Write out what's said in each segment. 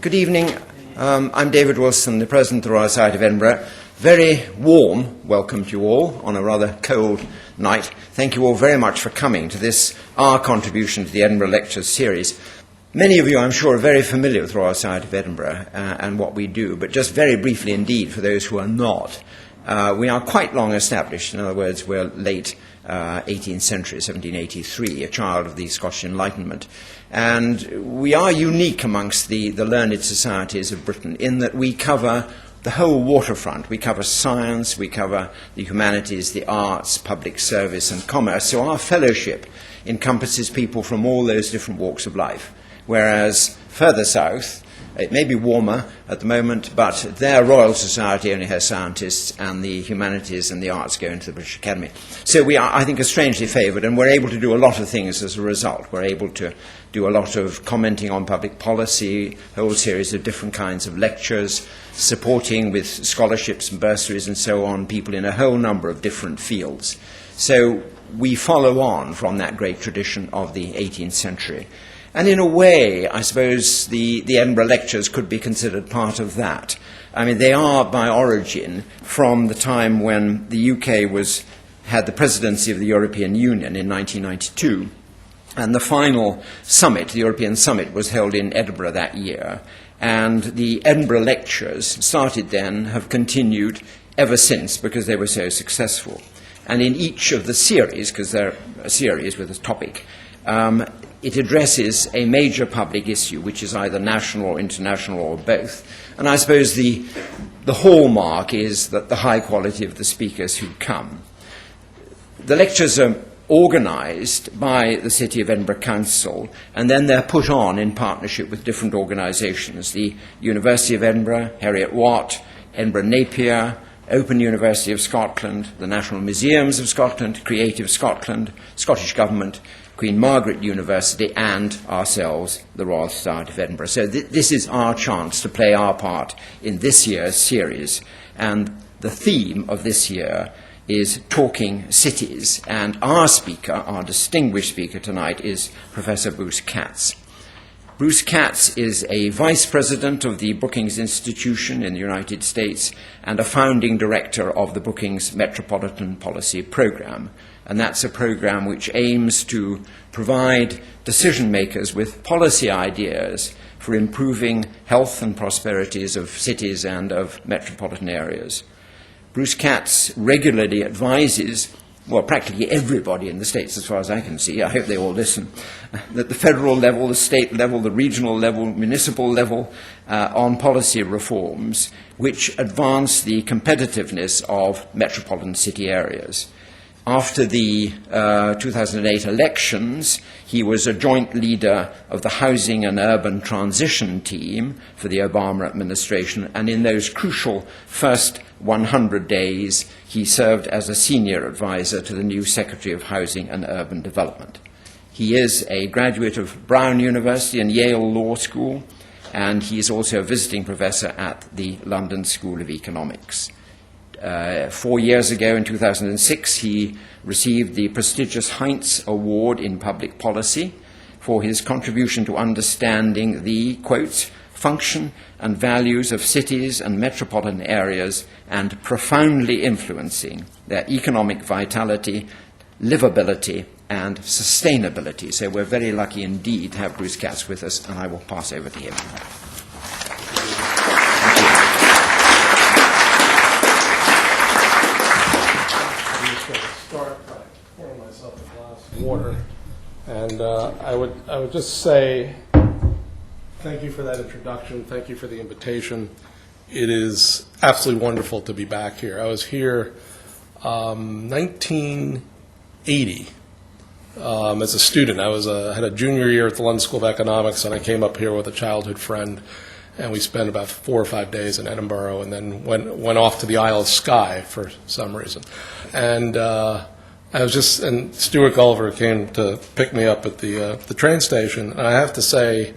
Good evening. I'm David Wilson, the President of the Royal Society of Edinburgh. Very warm welcome to you all on a rather cold night. Thank you all very much for coming to this, our contribution to the Edinburgh Lectures series. Many of you, I'm sure, are very familiar with the Royal Society of Edinburgh and what we do, but just very briefly indeed, for those who are not, we are quite long established. In other words, we're late 18th century, 1783, a child of the Scottish Enlightenment. And we are unique amongst the learned societies of Britain in that we cover the whole waterfront. We cover science, we cover the humanities, the arts, public service and commerce. So our fellowship encompasses people from all those different walks of life. Whereas further south, it may be warmer at the moment, but their Royal Society only has scientists, and the humanities and the arts go into the British Academy. So we are, I think, strangely favoured, and we're able to do a lot of things as a result. We're able to do a lot of commenting on public policy, a whole series of different kinds of lectures, supporting with scholarships and bursaries and so on people in a whole number of different fields. So we follow on from that great tradition of the 18th century. And in a way, I suppose the Edinburgh Lectures could be considered part of that. I mean, they are by origin from the time when the UK had the presidency of the European Union in 1992. And the final summit, the European Summit, was held in Edinburgh that year. And the Edinburgh Lectures started then, have continued ever since because they were so successful. And in each of the series, because they're a series with a topic, it addresses a major public issue, which is either national or international or both. And I suppose the hallmark is that the high quality of the speakers who come. The lectures are organised by the City of Edinburgh Council, and then they're put on in partnership with different organisations. The University of Edinburgh, Heriot Watt, Edinburgh Napier, Open University of Scotland, the National Museums of Scotland, Creative Scotland, Scottish Government, Queen Margaret University, and ourselves, the Royal Society of Edinburgh. So this is our chance to play our part in this year's series. And the theme of this year is Talking Cities. And our speaker, our distinguished speaker tonight, is Professor Bruce Katz. Bruce Katz is a vice president of the Brookings Institution in the United States and a founding director of the Brookings Metropolitan Policy Program. And that's a program which aims to provide decision makers with policy ideas for improving health and prosperities of cities and of metropolitan areas. Bruce Katz regularly advises, well, practically everybody in the States, as far as I can see, I hope they all listen, at the federal level, the state level, the regional level, municipal level, on policy reforms which advance the competitiveness of metropolitan city areas. After the 2008 elections, he was a joint leader of the Housing and Urban Transition Team for the Obama administration, and in those crucial first 100 days, he served as a senior advisor to the new Secretary of Housing and Urban Development. He is a graduate of Brown University and Yale Law School, and he is also a visiting professor at the London School of Economics. 4 years ago, in 2006, he received the prestigious Heinz Award in Public Policy for his contribution to understanding the, quote, function and values of cities and metropolitan areas and profoundly influencing their economic vitality, livability, and sustainability. So we're very lucky indeed to have Bruce Katz with us, and I will pass over to him. Water, and I would just say thank you for that introduction. Thank you for the invitation. It is absolutely wonderful to be back here. I was here 1980 as a student. I had a junior year at the London School of Economics, and I came up here with a childhood friend, and we spent about 4 or 5 days in Edinburgh, and then went off to the Isle of Skye for some reason, and and Stuart Gulliver came to pick me up at the train station. And I have to say,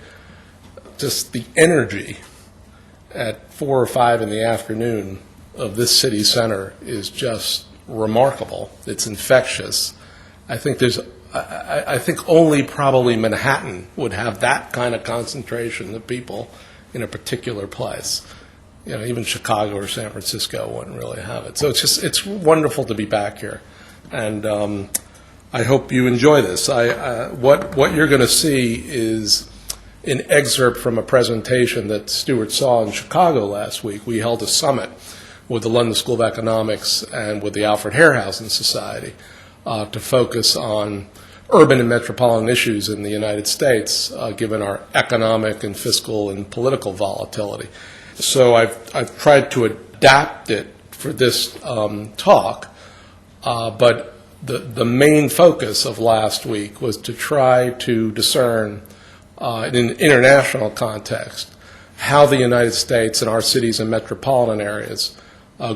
just the energy at 4 or 5 in the afternoon of this city center is just remarkable. It's infectious. I think only probably Manhattan would have that kind of concentration of people in a particular place. You know, even Chicago or San Francisco wouldn't really have it. So it's wonderful to be back here. And I hope you enjoy this. What you're going to see is an excerpt from a presentation that Stuart saw in Chicago last week. We held a summit with the London School of Economics and with the Alfred Hayhouse Society to focus on urban and metropolitan issues in the United States, given our economic and fiscal and political volatility. So I've tried to adapt it for this talk, but the main focus of last week was to try to discern in an international context how the United States and our cities and metropolitan areas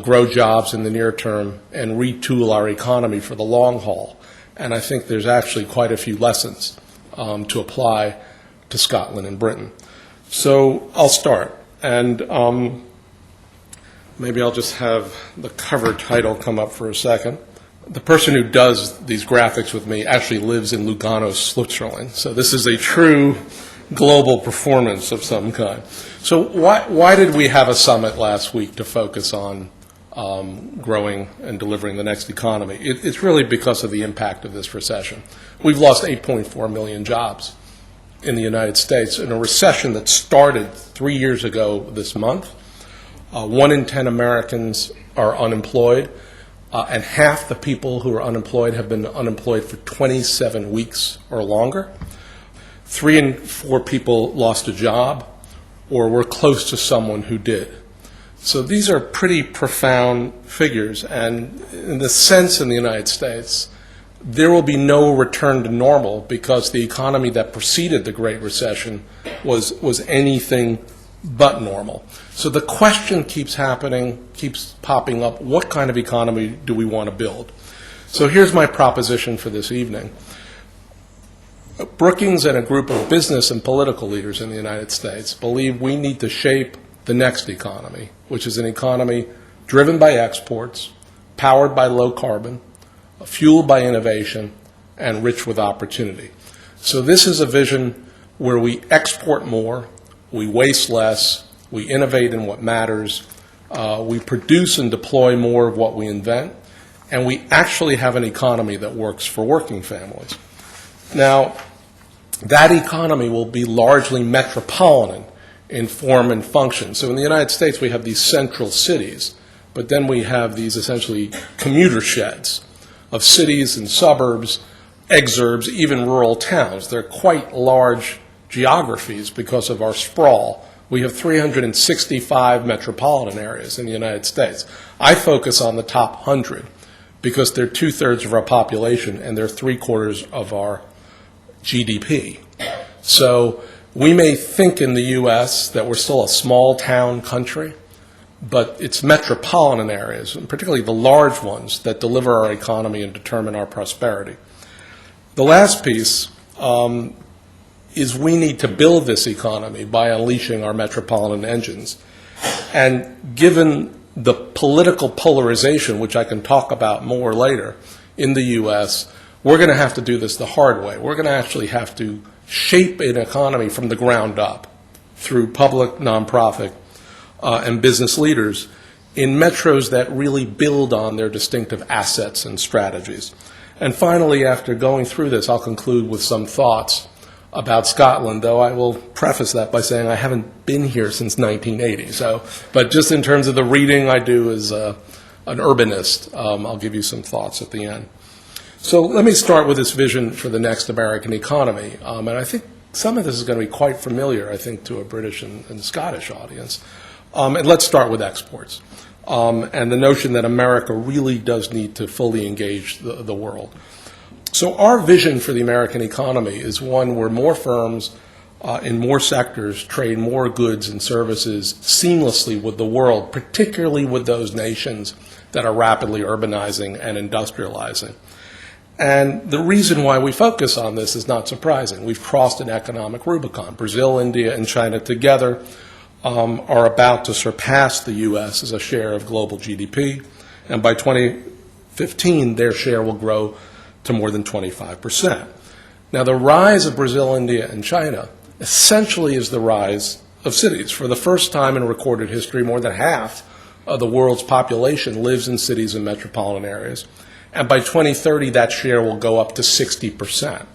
grow jobs in the near term and retool our economy for the long haul. And I think there's actually quite a few lessons to apply to Scotland and Britain. So I'll start. And maybe I'll just have the cover title come up for a second. The person who does these graphics with me actually lives in Lugano, Switzerland. So this is a true global performance of some kind. So why did we have a summit last week to focus on growing and delivering the next economy? It's really because of the impact of this recession. We've lost 8.4 million jobs in the United States in a recession that started 3 years ago this month. 1 in 10 Americans are unemployed, and half the people who are unemployed have been unemployed for 27 weeks or longer. 3 in 4 people lost a job or were close to someone who did. So these are pretty profound figures, and in the sense in the United States, there will be no return to normal because the economy that preceded the Great Recession was anything but normal. So the question keeps popping up, what kind of economy do we want to build? So here's my proposition for this evening. Brookings and a group of business and political leaders in the United States believe we need to shape the next economy, which is an economy driven by exports, powered by low carbon, fueled by innovation, and rich with opportunity. So this is a vision where we export more, we waste less, we innovate in what matters, we produce and deploy more of what we invent, and we actually have an economy that works for working families. Now, that economy will be largely metropolitan in form and function. So in the United States, we have these central cities, but then we have these essentially commuter sheds of cities and suburbs, exurbs, even rural towns. They're quite large geographies because of our sprawl. We have 365 metropolitan areas in the United States. I focus on the top 100 because they're 2/3 of our population and they're 3/4 of our GDP. So we may think in the U.S. that we're still a small town country, but it's metropolitan areas, and particularly the large ones, that deliver our economy and determine our prosperity. The last piece is we need to build this economy by unleashing our metropolitan engines. And given the political polarization, which I can talk about more later, in the U.S., we're going to have to do this the hard way. We're going to actually have to shape an economy from the ground up through public, nonprofit, and business leaders in metros that really build on their distinctive assets and strategies. And finally, after going through this, I'll conclude with some thoughts about Scotland, though I will preface that by saying I haven't been here since 1980. But just in terms of the reading I do as an urbanist, I'll give you some thoughts at the end. So let me start with this vision for the next American economy. And I think some of this is going to be quite familiar, I think, to a British and Scottish audience. And let's start with exports and the notion that America really does need to fully engage the world. So our vision for the American economy is one where more firms in more sectors trade more goods and services seamlessly with the world, particularly with those nations that are rapidly urbanizing and industrializing. And the reason why we focus on this is not surprising. We've crossed an economic Rubicon. Brazil, India, and China together are about to surpass the U.S. as a share of global GDP, and by 2015, their share will grow to more than 25%. Now, the rise of Brazil, India, and China essentially is the rise of cities. For the first time in recorded history, more than half of the world's population lives in cities and metropolitan areas. And by 2030, that share will go up to 60%.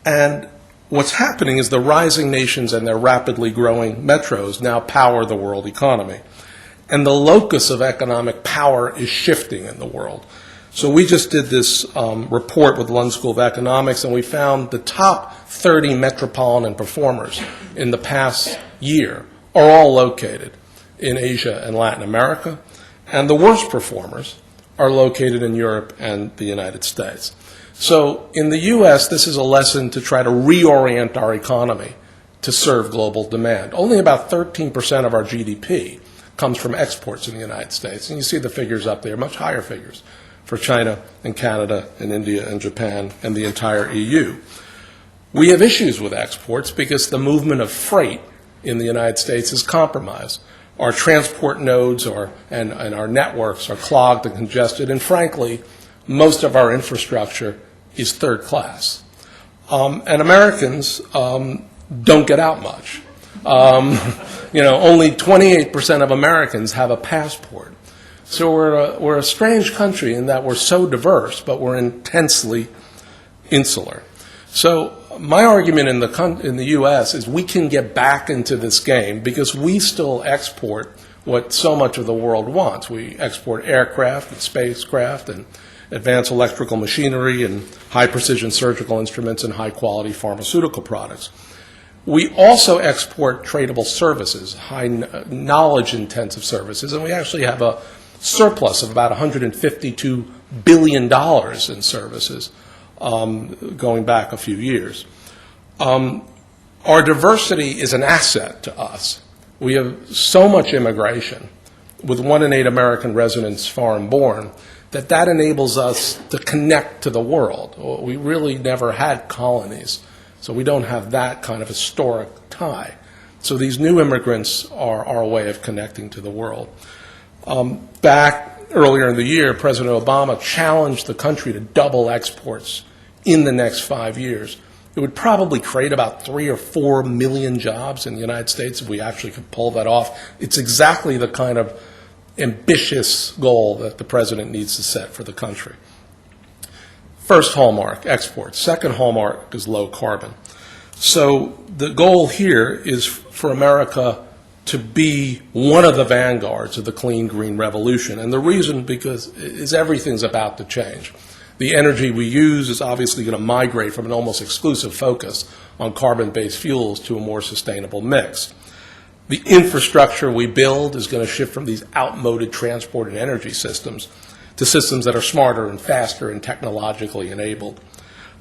And what's happening is the rising nations and their rapidly growing metros now power the world economy. And the locus of economic power is shifting in the world. So we just did this report with the London School of Economics, and we found the top 30 metropolitan performers in the past year are all located in Asia and Latin America, and the worst performers are located in Europe and the United States. So in the U.S., this is a lesson to try to reorient our economy to serve global demand. Only about 13% of our GDP comes from exports in the United States, and you see the figures up there, much higher figures for China and Canada and India and Japan and the entire EU. We have issues with exports because the movement of freight in the United States is compromised. Our transport nodes and our networks are clogged and congested, and frankly, most of our infrastructure is third class. And Americans don't get out much. Only 28% of Americans have a passport. So we're a strange country in that we're so diverse, but we're intensely insular. So my argument in the U.S. is we can get back into this game because we still export what so much of the world wants. We export aircraft and spacecraft and advanced electrical machinery and high-precision surgical instruments and high-quality pharmaceutical products. We also export tradable services, high knowledge-intensive services, and we actually have a surplus of about $152 billion in services going back a few years. Our diversity is an asset to us. We have so much immigration, with 1 in 8 American residents foreign-born, that enables us to connect to the world. We really never had colonies, so we don't have that kind of historic tie. So these new immigrants are our way of connecting to the world. Back earlier in the year, President Obama challenged the country to double exports in the next 5 years. It would probably create about 3 or 4 million jobs in the United States if we actually could pull that off. It's exactly the kind of ambitious goal that the president needs to set for the country. First hallmark, exports. Second hallmark is low carbon. So the goal here is for America to be one of the vanguards of the clean green revolution. And the reason is everything's about to change. The energy we use is obviously going to migrate from an almost exclusive focus on carbon-based fuels to a more sustainable mix. The infrastructure we build is going to shift from these outmoded transport and energy systems to systems that are smarter and faster and technologically enabled.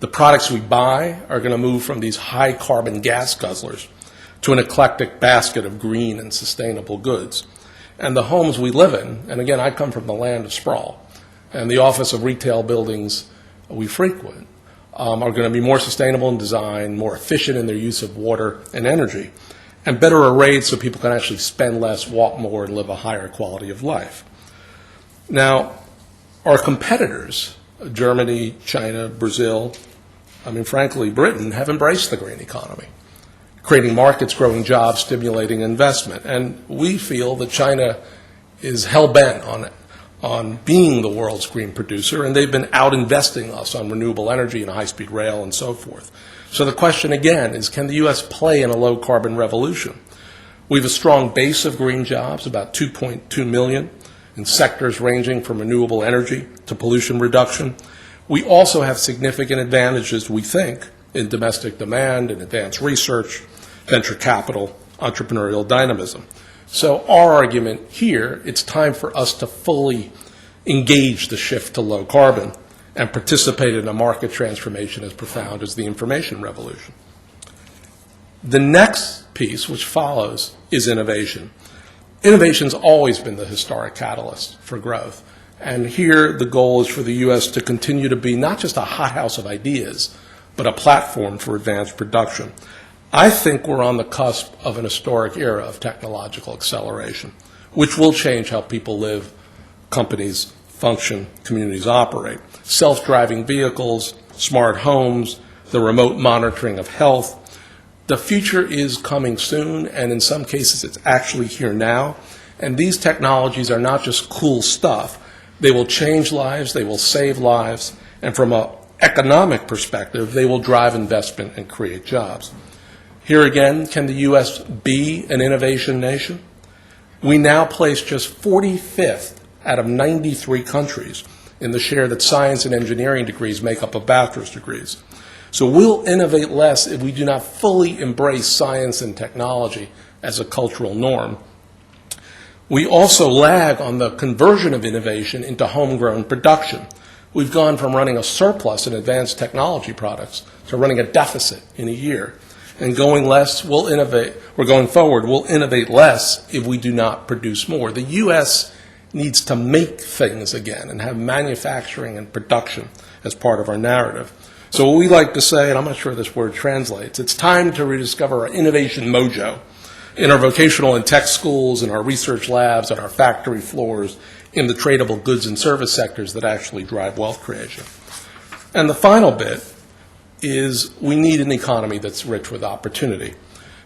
The products we buy are going to move from these high-carbon gas guzzlers to an eclectic basket of green and sustainable goods. And the homes we live in, and again, I come from the land of sprawl, and the office of retail buildings we frequent are going to be more sustainable in design, more efficient in their use of water and energy, and better arrayed so people can actually spend less, walk more, and live a higher quality of life. Now, our competitors, Germany, China, Brazil, frankly, Britain, have embraced the green economy, creating markets, growing jobs, stimulating investment. And we feel that China is hell-bent on being the world's green producer, and they've been out-investing us on renewable energy and high-speed rail and so forth. So the question again is, can the U.S. play in a low-carbon revolution? We have a strong base of green jobs, about 2.2 million, in sectors ranging from renewable energy to pollution reduction. We also have significant advantages, we think, in domestic demand, in advanced research, venture capital, entrepreneurial dynamism. So our argument here, it's time for us to fully engage the shift to low carbon and participate in a market transformation as profound as the information revolution. The next piece, which follows, is innovation. Innovation's always been the historic catalyst for growth. And here the goal is for the U.S. to continue to be not just a hothouse of ideas, but a platform for advanced production. I think we're on the cusp of an historic era of technological acceleration, which will change how people live, companies function, communities operate. Self-driving vehicles, smart homes, the remote monitoring of health. The future is coming soon, and in some cases it's actually here now. And these technologies are not just cool stuff. They will change lives, they will save lives, and from an economic perspective, they will drive investment and create jobs. Here again, can the U.S. be an innovation nation? We now place just 45th out of 93 countries in the share that science and engineering degrees make up of bachelor's degrees. So we'll innovate less if we do not fully embrace science and technology as a cultural norm. We also lag on the conversion of innovation into homegrown production. We've gone from running a surplus in advanced technology products to running a deficit in a year. And going forward, we'll innovate less if we do not produce more. The U.S. needs to make things again and have manufacturing and production as part of our narrative. So what we like to say, and I'm not sure this word translates, it's time to rediscover our innovation mojo in our vocational and tech schools, in our research labs, on our factory floors, in the tradable goods and service sectors that actually drive wealth creation. And the final bit is we need an economy that's rich with opportunity.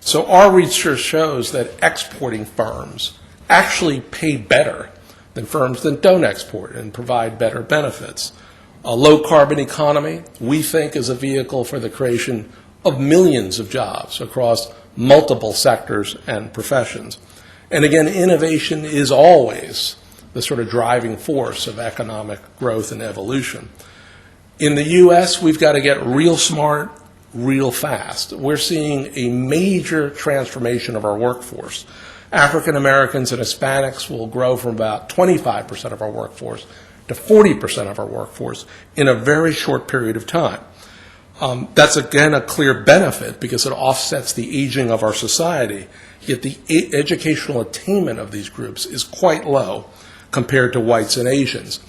So our research shows that exporting firms actually pay better than firms that don't export and provide better benefits. A low-carbon economy, we think, is a vehicle for the creation of millions of jobs across multiple sectors and professions. And again, innovation is always the sort of driving force of economic growth and evolution. In the U.S., we've got to get real smart, real fast. We're seeing a major transformation of our workforce. African Americans and Hispanics will grow from about 25% of our workforce to 40% of our workforce in a very short period of time. That's, again, a clear benefit because it offsets the aging of our society, yet the educational attainment of these groups is quite low compared to whites and Asians.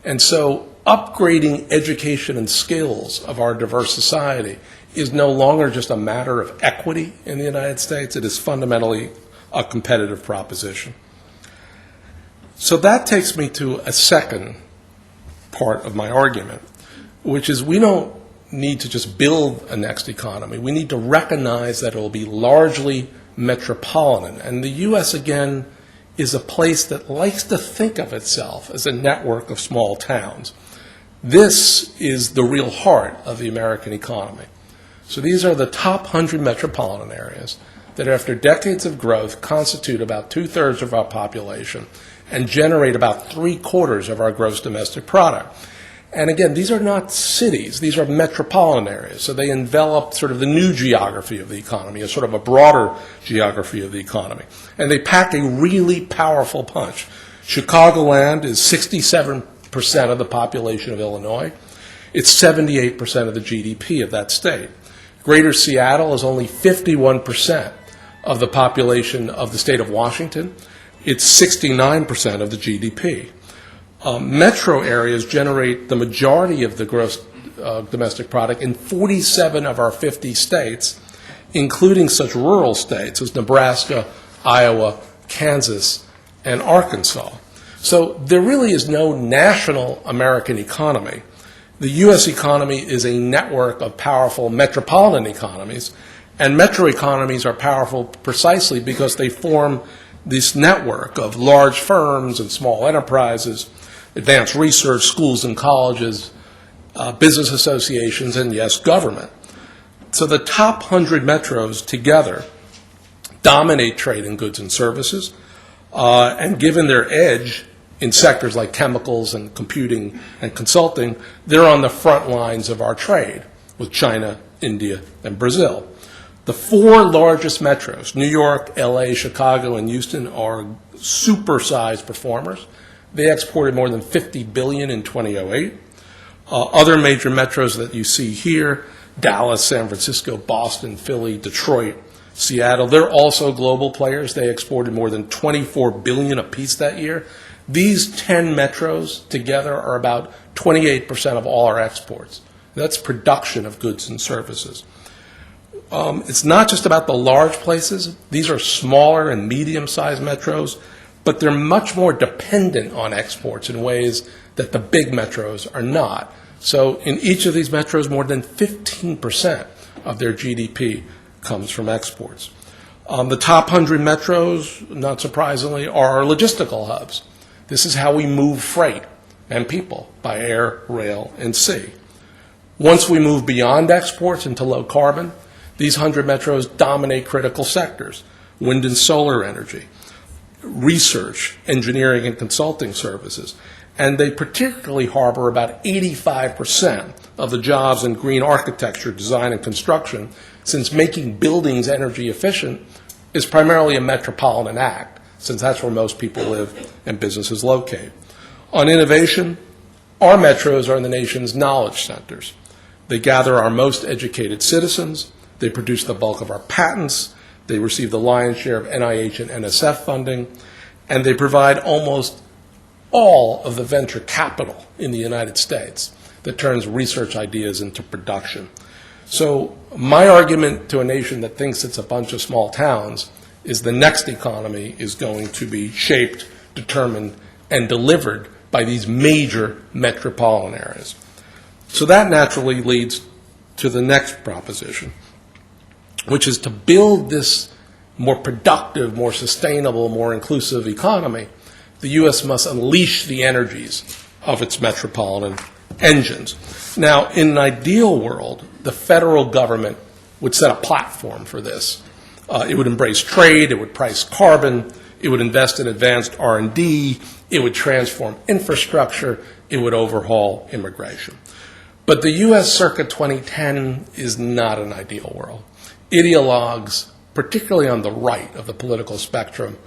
And so upgrading education and skills of our diverse society is no longer just a matter of equity in the United States. It is fundamentally a competitive proposition. So that takes me to a second part of my argument, which is we don't need to just build a next economy. We need to recognize that it will be largely metropolitan. And the U.S., again, is a place that likes to think of itself as a network of small towns. This is the real heart of the American economy. So these are the top 100 metropolitan areas that after decades of growth constitute about 2/3 of our population and generate about 3/4 of our gross domestic product. And again, these are not cities, these are metropolitan areas. So they envelop sort of the new geography of the economy, a sort of a broader geography of the economy. And they pack a really powerful punch. Chicagoland is 67% of the population of Illinois. It's 78% of the GDP of that state. Greater Seattle is only 51% of the population of the state of Washington. It's 69% of the GDP. Metro areas generate the majority of the gross domestic product in 47 of our 50 states, including such rural states as Nebraska, Iowa, Kansas, and Arkansas. So there really is no national American economy. The U.S. economy is a network of powerful metropolitan economies, and metro economies are powerful precisely because they form this network of large firms and small enterprises, advanced research, schools and colleges, business associations, and yes, government. So the top 100 metros together dominate trade in goods and services, and given their edge in sectors like chemicals and computing and consulting, they're on the front lines of our trade with China, India, and Brazil. The four largest metros, New York, LA, Chicago, and Houston, are super-sized performers. They exported more than $50 billion in 2008. Other major metros that you see here, Dallas, San Francisco, Boston, Philly, Detroit, Seattle, they're also global players. They exported more than $24 billion apiece that year. These 10 metros together are about 28% of all our exports. That's production of goods and services. It's not just about the large places. These are smaller and medium-sized metros, but they're much more dependent on exports in ways that the big metros are not. So in each of these metros, more than 15% of their GDP comes from exports. The top 100 metros, not surprisingly, are logistical hubs. This is how we move freight and people, by air, rail, and sea. Once we move beyond exports into low carbon, these 100 metros dominate critical sectors: wind and solar energy, research, engineering and consulting services, and they particularly harbor about 85% of the jobs in green architecture, design, and construction, since making buildings energy efficient is primarily a metropolitan act, since that's where most people live and businesses locate. On innovation, our metros are the nation's knowledge centers. They gather our most educated citizens, they produce the bulk of our patents, they receive the lion's share of NIH and NSF funding, and they provide almost all of the venture capital in the United States that turns research ideas into production. So my argument to a nation that thinks it's a bunch of small towns is the next economy is going to be shaped, determined, and delivered by these major metropolitan areas. So that naturally leads to the next proposition, which is to build this more productive, more sustainable, more inclusive economy. The U.S. must unleash the energies of its metropolitan engines. Now, in an ideal world, the federal government would set a platform for this. It would embrace trade, it would price carbon, it would invest in advanced R&D, it would transform infrastructure, it would overhaul immigration. But the U.S. circa 2010 is not an ideal world. Ideologues, particularly on the right of the political spectrum,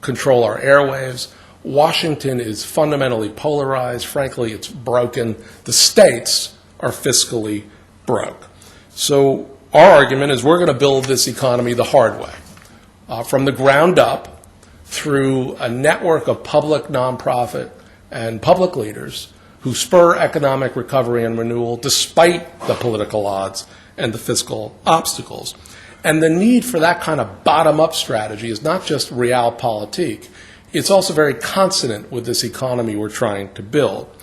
control our airwaves. Washington is fundamentally polarized. Frankly, it's broken. The states are fiscally broke. So our argument is we're going to build this economy the hard way, from the ground up, through a network of public, nonprofit, and public leaders who spur economic recovery and renewal despite the political odds and the fiscal obstacles. And the need for that kind of bottom-up strategy is not just realpolitik. It's also very consonant with this economy we're trying to build.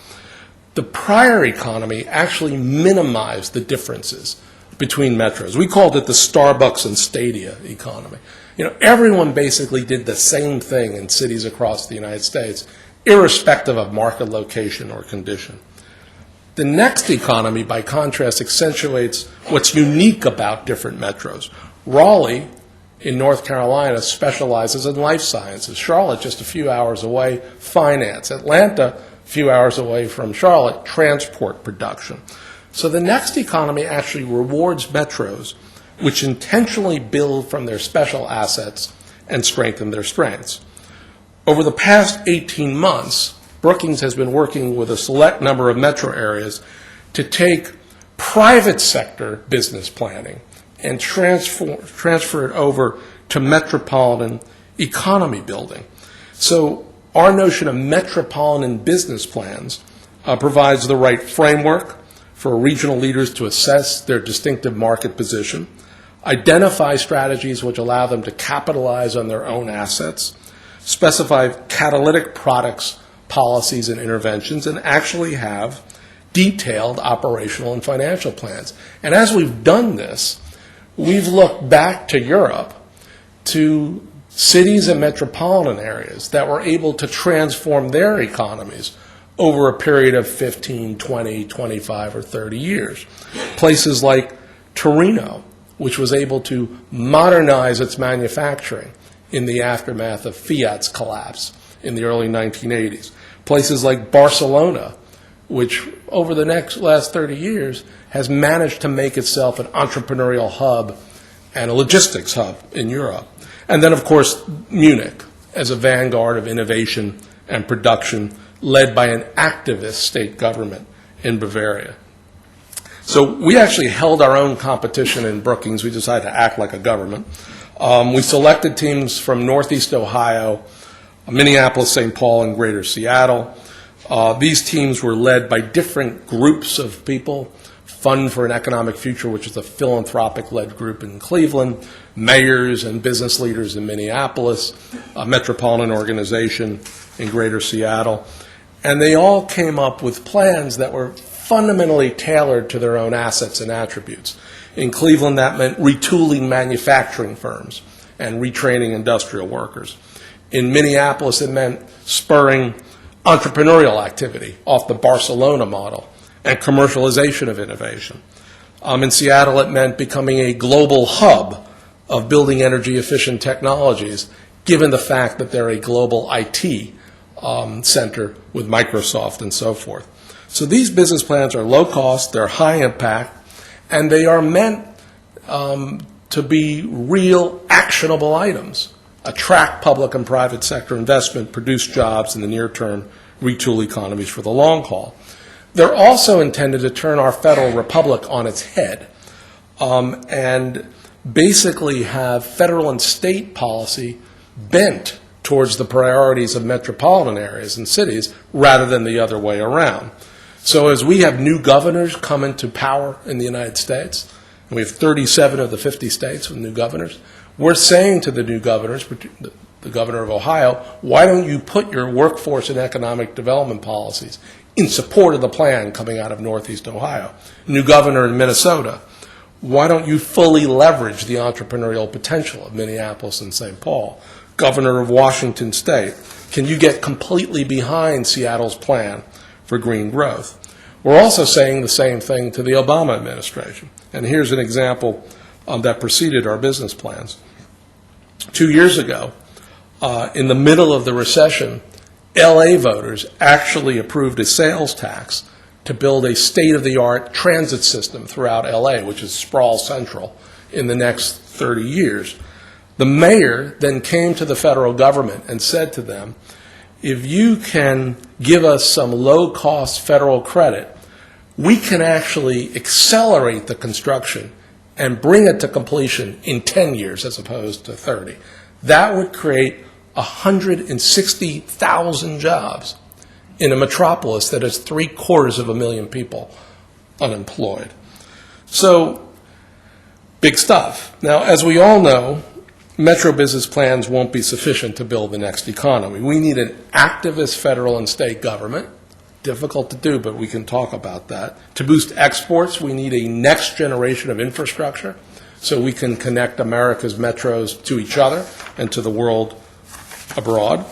The prior economy actually minimized the differences between metros. We called it the Starbucks and Stadia economy. You know, everyone basically did the same thing in cities across the United States, irrespective of market location or condition. The next economy, by contrast, accentuates what's unique about different metros. Raleigh in North Carolina specializes in life sciences. Charlotte, just a few hours away, finance. Atlanta, a few hours away from Charlotte, transport production. So the next economy actually rewards metros which intentionally build from their special assets and strengthen their strengths. Over the past 18 months, Brookings has been working with a select number of metro areas to take private sector business planning and transfer it over to metropolitan economy building. So our notion of metropolitan business plans provides the right framework for regional leaders to assess their distinctive market position, identify strategies which allow them to capitalize on their own assets, specify catalytic products, policies, and interventions, and actually have detailed operational and financial plans. And as we've done this, we've looked back to Europe, to cities and metropolitan areas that were able to transform their economies over a period of 15, 20, 25, or 30 years. Places like Torino, which was able to modernize its manufacturing in the aftermath of Fiat's collapse in the early 1980s. Places like Barcelona, which over the last 30 years has managed to make itself an entrepreneurial hub and a logistics hub in Europe. And then, of course, Munich as a vanguard of innovation and production led by an activist state government in Bavaria. So we actually held our own competition in Brookings. We decided to act like a government. We selected teams from Northeast Ohio, Minneapolis, St. Paul, and Greater Seattle. These teams were led by different groups of people. Fund for an Economic Future, which is a philanthropic-led group in Cleveland, mayors and business leaders in Minneapolis, a metropolitan organization in Greater Seattle. And they all came up with plans that were fundamentally tailored to their own assets and attributes. In Cleveland, that meant retooling manufacturing firms and retraining industrial workers. In Minneapolis, it meant spurring entrepreneurial activity off the Barcelona model and commercialization of innovation. In Seattle, it meant becoming a global hub of building energy-efficient technologies, given the fact that they're a global IT center with Microsoft and so forth. So these business plans are low cost, they're high impact, and they are meant to be real actionable items, attract public and private sector investment, produce jobs in the near term, retool economies for the long haul. They're also intended to turn our federal republic on its head and basically have federal and state policy bent towards the priorities of metropolitan areas and cities rather than the other way around. So as we have new governors come into power in the United States, and we have 37 of the 50 states with new governors, we're saying to the new governors, the governor of Ohio, why don't you put your workforce and economic development policies in support of the plan coming out of Northeast Ohio? New governor in Minnesota, why don't you fully leverage the entrepreneurial potential of Minneapolis and St. Paul? Governor of Washington State, can you get completely behind Seattle's plan for green growth? We're also saying the same thing to the Obama administration. And here's an example that preceded our business plans. 2 years ago, in the middle of the recession, LA voters actually approved a sales tax to build a state-of-the-art transit system throughout LA, which is sprawl central, in the next 30 years. The mayor then came to the federal government and said to them, if you can give us some low-cost federal credit, we can actually accelerate the construction and bring it to completion in 10 years as opposed to 30. That would create 160,000 jobs in a metropolis that has 750,000 people unemployed. So, big stuff. Now, as we all know, metro business plans won't be sufficient to build the next economy. We need an activist federal and state government. Difficult to do, but we can talk about that. To boost exports, we need a next generation of infrastructure so we can connect America's metros to each other and to the world abroad.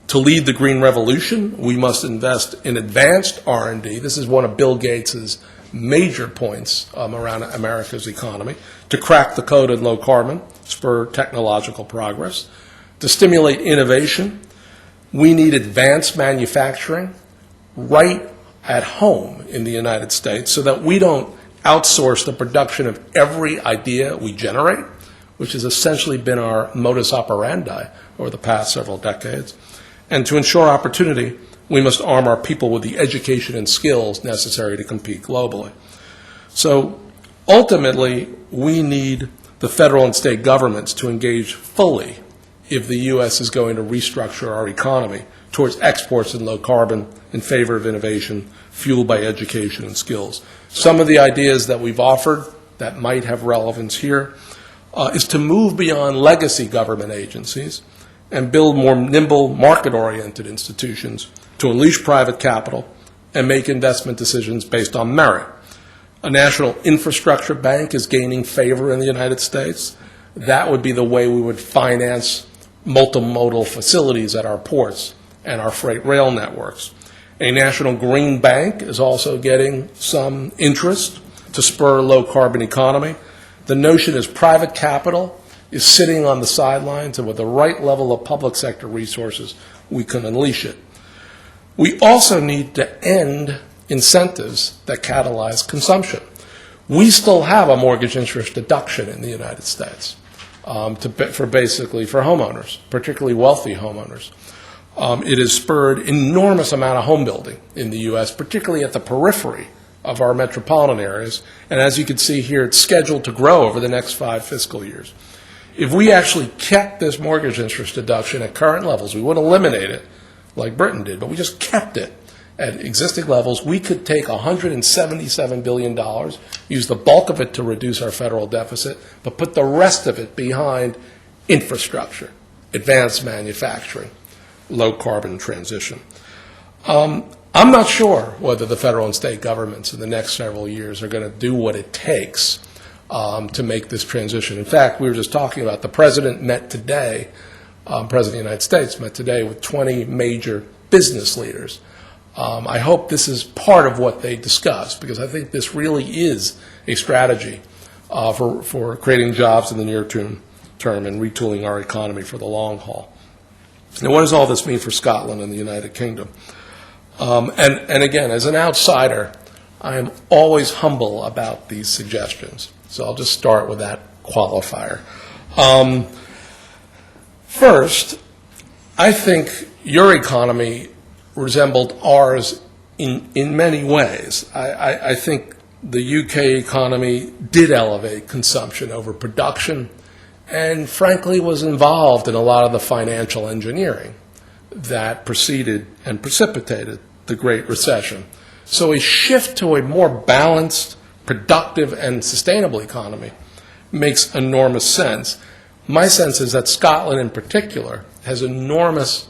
To lead the green revolution, we must invest in advanced R&D. This is one of Bill Gates's major points around America's economy. To crack the code in low carbon, spur technological progress. To stimulate innovation, we need advanced manufacturing right at home in the United States so that we don't outsource the production of every idea we generate, which has essentially been our modus operandi over the past several decades. And to ensure opportunity, we must arm our people with the education and skills necessary to compete globally. So ultimately, we need the federal and state governments to engage fully if the U.S. is going to restructure our economy towards exports and low carbon in favor of innovation fueled by education and skills. Some of the ideas that we've offered that might have relevance here is to move beyond legacy government agencies and build more nimble, market-oriented institutions to unleash private capital and make investment decisions based on merit. A national infrastructure bank is gaining favor in the United States. That would be the way we would finance multimodal facilities at our ports and our freight rail networks. A national green bank is also getting some interest to spur a low-carbon economy. The notion is private capital is sitting on the sidelines, and with the right level of public sector resources, we can unleash it. We also need to end incentives that catalyze consumption. We still have a mortgage interest deduction in the United States for homeowners, particularly wealthy homeowners. It has spurred enormous amount of home building in the U.S., particularly at the periphery of our metropolitan areas. And as you can see here, it's scheduled to grow over the next 5 fiscal years. If we actually kept this mortgage interest deduction at current levels, we wouldn't eliminate it like Britain did, but we just kept it at existing levels, we could take $177 billion, use the bulk of it to reduce our federal deficit, but put the rest of it behind infrastructure, advanced manufacturing, low carbon transition. I'm not sure whether the federal and state governments in the next several years are going to do what it takes to make this transition. In fact, we were just talking about the president met today, President of the United States met today with 20 major business leaders. I hope this is part of what they discuss, because I think this really is a strategy for creating jobs in the near term and retooling our economy for the long haul. Now, what does all this mean for Scotland and the United Kingdom? And again, as an outsider, I am always humble about these suggestions. So I'll just start with that qualifier. First, I think your economy resembled ours in many ways. I think the UK economy did elevate consumption over production, and frankly was involved in a lot of the financial engineering that preceded and precipitated the Great Recession. So a shift to a more balanced, productive, and sustainable economy makes enormous sense. My sense is that Scotland in particular has enormous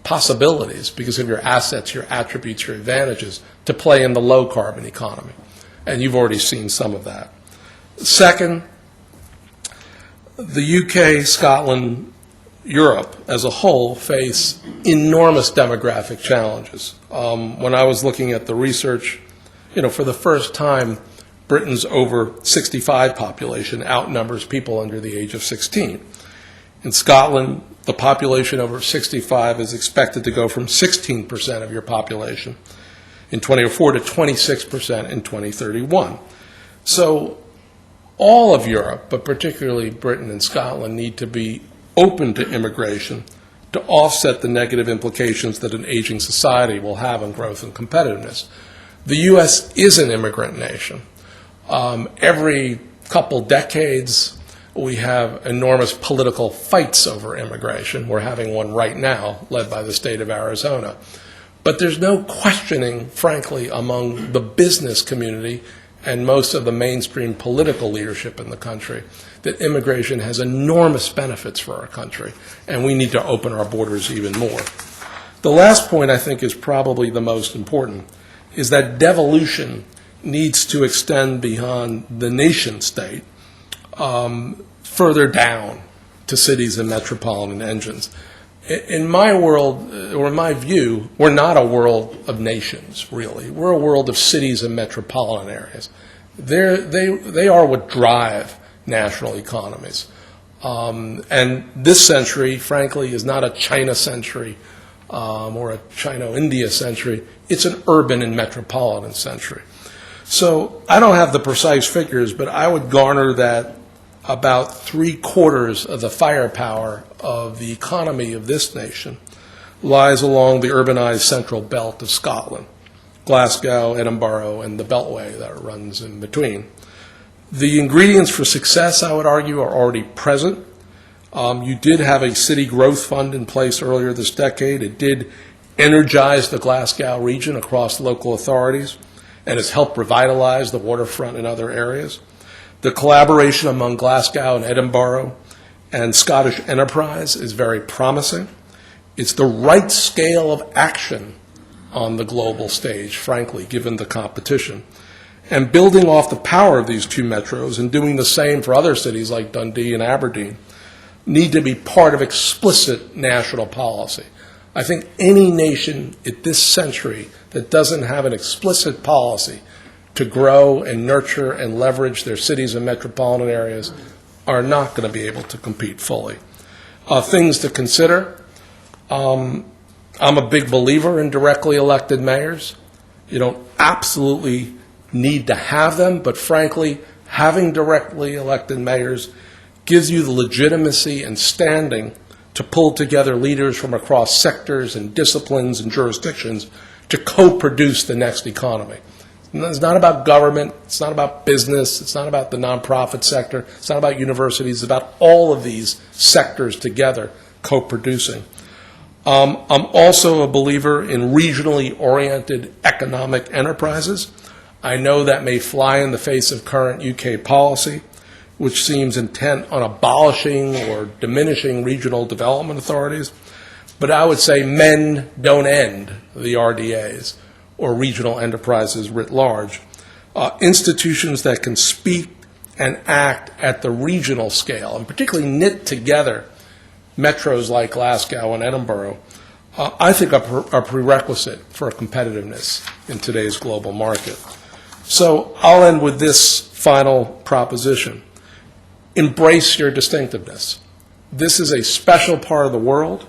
possibilities because of your assets, your attributes, your advantages to play in the low-carbon economy. And you've already seen some of that. Second, the UK, Scotland, Europe as a whole face enormous demographic challenges. When I was looking at the research, for the first time, Britain's over 65 population outnumbers people under the age of 16. In Scotland, the population over 65 is expected to go from 16% of your population in 2004 to 26% in 2031. So all of Europe, but particularly Britain and Scotland, need to be open to immigration to offset the negative implications that an aging society will have on growth and competitiveness. The U.S. is an immigrant nation. Every couple decades, we have enormous political fights over immigration. We're having one right now, led by the state of Arizona. But there's no questioning, frankly, among the business community and most of the mainstream political leadership in the country that immigration has enormous benefits for our country, and we need to open our borders even more. The last point I think is probably the most important, is that devolution needs to extend beyond the nation state further down to cities and metropolitan engines. In my world, or in my view, we're not a world of nations, really. We're a world of cities and metropolitan areas. They are what drive national economies. And this century, frankly, is not a China century or a China-India century. It's an urban and metropolitan century. So I don't have the precise figures, but I would garner that about 3/4 of the firepower of the economy of this nation lies along the urbanized central belt of Scotland, Glasgow, Edinburgh, and the beltway that runs in between. The ingredients for success, I would argue, are already present. You did have a city growth fund in place earlier this decade. It did energize the Glasgow region across local authorities and has helped revitalize the waterfront in other areas. The collaboration among Glasgow and Edinburgh and Scottish enterprise is very promising. It's the right scale of action on the global stage, frankly, given the competition. And building off the power of these two metros and doing the same for other cities like Dundee and Aberdeen need to be part of explicit national policy. I think any nation at this century that doesn't have an explicit policy to grow and nurture and leverage their cities and metropolitan areas are not going to be able to compete fully. Things to consider. I'm a big believer in directly elected mayors. You don't absolutely need to have them, but frankly, having directly elected mayors gives you the legitimacy and standing to pull together leaders from across sectors and disciplines and jurisdictions to co-produce the next economy. It's not about government, it's not about business, it's not about the nonprofit sector, it's not about universities, it's about all of these sectors together co-producing. I'm also a believer in regionally oriented economic enterprises. I know that may fly in the face of current UK policy, which seems intent on abolishing or diminishing regional development authorities. But I would say mend, don't end the RDAs. or regional enterprises writ large. Institutions that can speak and act at the regional scale, and particularly knit together metros like Glasgow and Edinburgh, I think are prerequisite for competitiveness in today's global market. So I'll end with this final proposition. Embrace your distinctiveness. This is a special part of the world.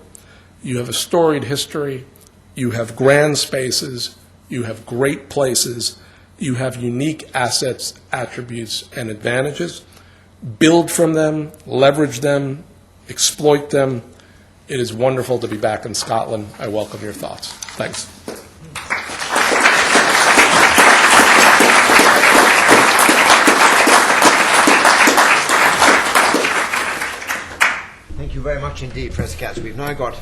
You have a storied history. You have grand spaces. You have great places. You have unique assets, attributes, and advantages. Build from them, leverage them, exploit them. It is wonderful to be back in Scotland. I welcome your thoughts. Thanks. Thank you very much indeed, Professor Katz. We've now got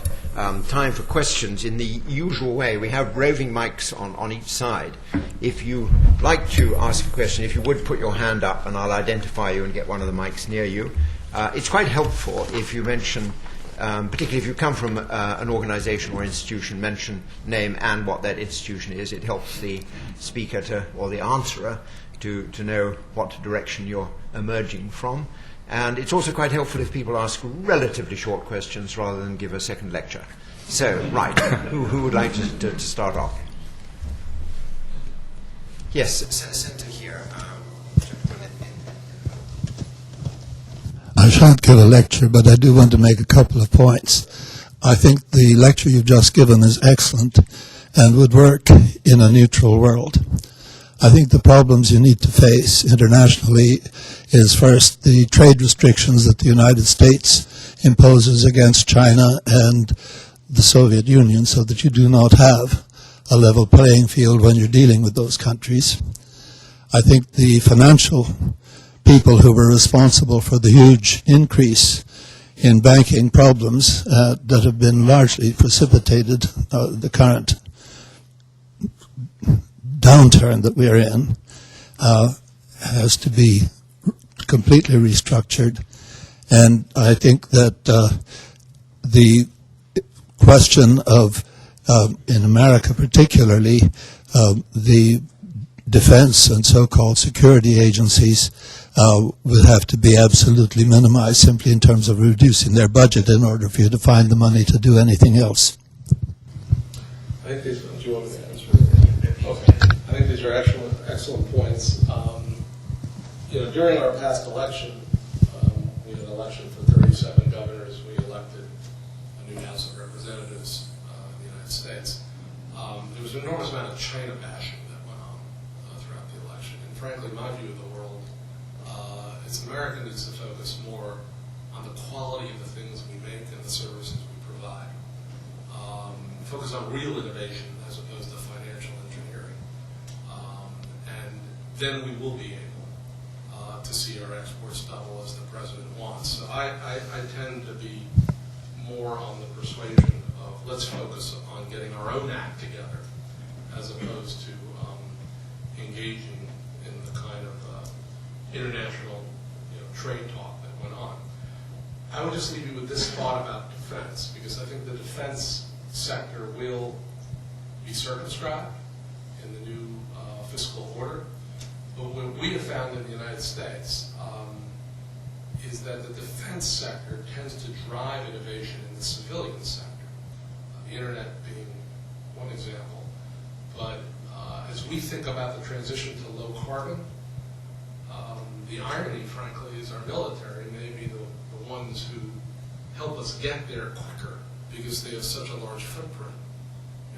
time for questions in the usual way. We have roving mics on each side. If you like to ask a question, if you would put your hand up and I'll identify you and get one of the mics near you. It's quite helpful if you mention, particularly if you come from an organization or institution, mention name and what that institution is. It helps the speaker or the answerer to know what direction you're emerging from. And it's also quite helpful if people ask relatively short questions rather than give a second lecture. So, right, who would like to start off? Yes, centre here. I shan't give a lecture, but I do want to make a couple of points. I think the lecture you've just given is excellent and would work in a neutral world. I think the problems you need to face internationally is first the trade restrictions that the United States imposes against China and the Soviet Union so that you do not have a level playing field when you're dealing with those countries. I think the financial people who were responsible for the huge increase in banking problems that have been largely precipitated the current downturn that we are in has to be completely restructured. And I think that the question of, in America particularly, the defense and so-called security agencies will have to be absolutely minimized simply in terms of reducing their budget in order for you to find the money to do anything else. I think these are excellent points. During our past election, we had an election for 37 governors. We elected a new House of Representatives in the United States. There was an enormous amount of China bashing that went on throughout the election. And frankly, my view of the world, it's American needs to focus more on the quality of the things we make and the services we provide. Focus on real innovation as opposed to financial engineering. And then we will be able to see our exports double as the president wants. So I tend to be more on the persuasion of let's focus on getting our own act together as opposed to engaging in the kind of international trade talk that went on. I would just leave you with this thought about defense, because I think the defense sector will be circumscribed in the new fiscal order. But what we have found in the United States is that the defense sector tends to drive innovation in the civilian sector, the internet being one example. But as we think about the transition to low carbon, the irony, frankly, is our military may be the ones who help us get there quicker because they have such a large footprint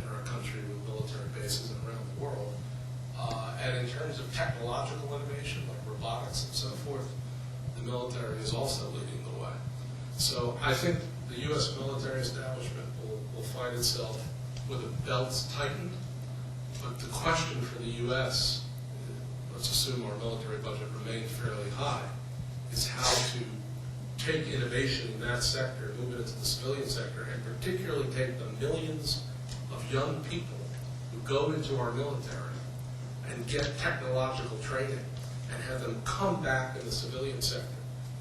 in our country with military bases and around the world. And in terms of technological innovation, like robotics and so forth, the military is also leading the way. So I think the U.S. military establishment will find itself with the belts tightened. But the question for the U.S., let's assume our military budget remains fairly high, is how to take innovation in that sector, move it into the civilian sector, and particularly take the millions of young people who go into our military and get technological training and have them come back in the civilian sector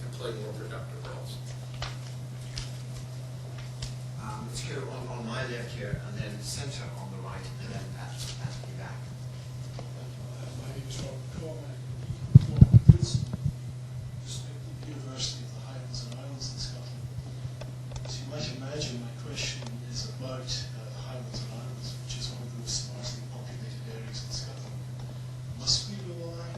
and play more productive roles. Let's go on my left here, and then center on the right, and then at the back. question is about the Highlands and Islands, which is one of the most sparsely populated areas in Scotland. Must we rely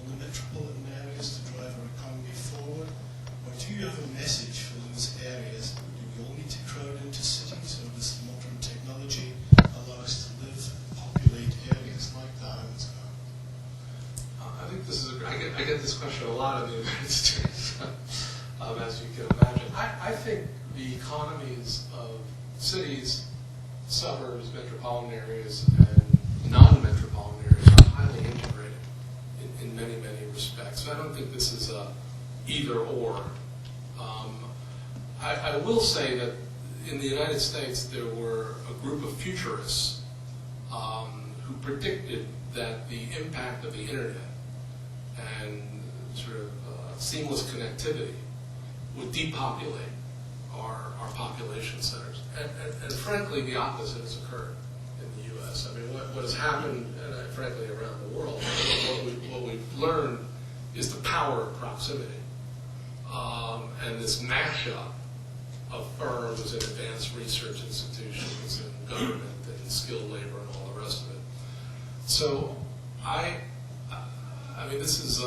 on the metropolitan areas to drive our economy forward, or do you have a message for those areas? Do we all need to crowd into cities, or does modern technology allow us to live and populate areas like the Highlands and Islands? I think this is I get this question a lot in the United States, as you can imagine. I think the economies of cities, suburbs, metropolitan areas, and non-metropolitan areas are highly integrated in many, many respects. So I don't think this is a either or. I will say that in the United States there were a group of futurists who predicted that the impact of the internet and sort of seamless connectivity would depopulate our population centers. And frankly, the opposite has occurred in the U.S. I mean, what has happened, frankly, around the world, what we've learned is the power of proximity. And this mashup of firms and advanced research institutions and government and skilled labor and all the rest of it. So I mean, this is,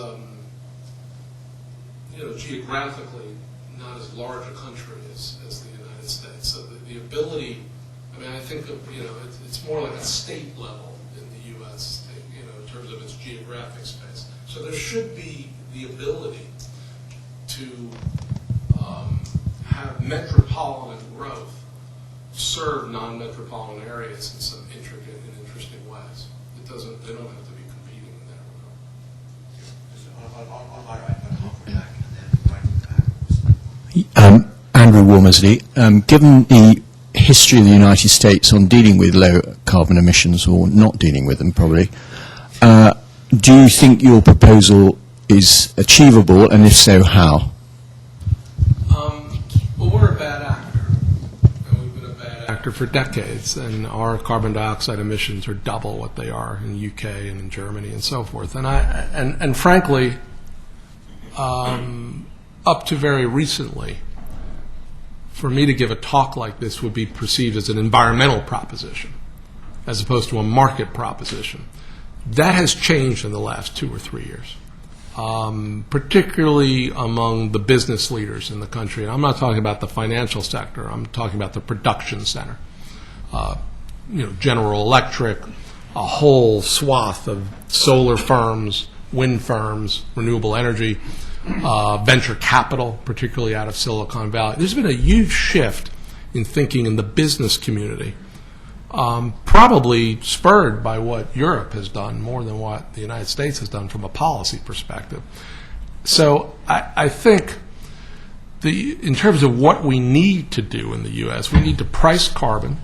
geographically not as large a country as the United States. So the ability, I mean, I think of, it's more like a state level in the U.S., in terms of its geographic space. So there should be the ability to have metropolitan growth serve non-metropolitan areas in some intricate and interesting ways. They don't have to be competing in that regard. Andrew Wormersley, given the history of the United States on dealing with low carbon emissions, or not dealing with them probably, do you think your proposal is achievable, and if so, how? Well, we're a bad actor, and we've been a bad actor for decades, and our carbon dioxide emissions are double what they are in the UK and in Germany and so forth. And frankly, up to very recently, for me to give a talk like this would be perceived as an environmental proposition, as opposed to a market proposition. That has changed in the last 2 or 3 years. Particularly among the business leaders in the country. And I'm not talking about the financial sector. I'm talking about the production center. General Electric, a whole swath of solar firms, wind firms, renewable energy, venture capital, particularly out of Silicon Valley. There's been a huge shift in thinking in the business community, probably spurred by what Europe has done more than what the United States has done from a policy perspective. So I think in terms of what we need to do in the U.S., we need to price carbon.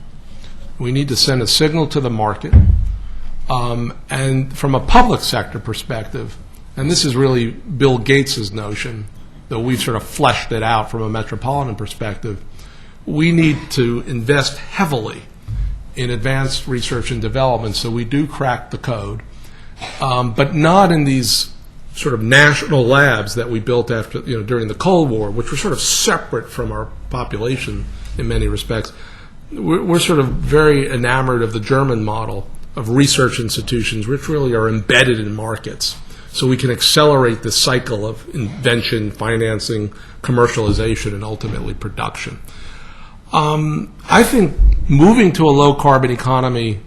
We need to send a signal to the market. And from a public sector perspective, and this is really Bill Gates' notion, though we've sort of fleshed it out from a metropolitan perspective, we need to invest heavily in advanced research and development so we do crack the code, but not in these sort of national labs that we built after, during the Cold War, which were sort of separate from our population in many respects. We're sort of very enamored of the German model of research institutions, which really are embedded in markets, so we can accelerate the cycle of invention, financing, commercialization, and ultimately production. I think moving to a low-carbon economy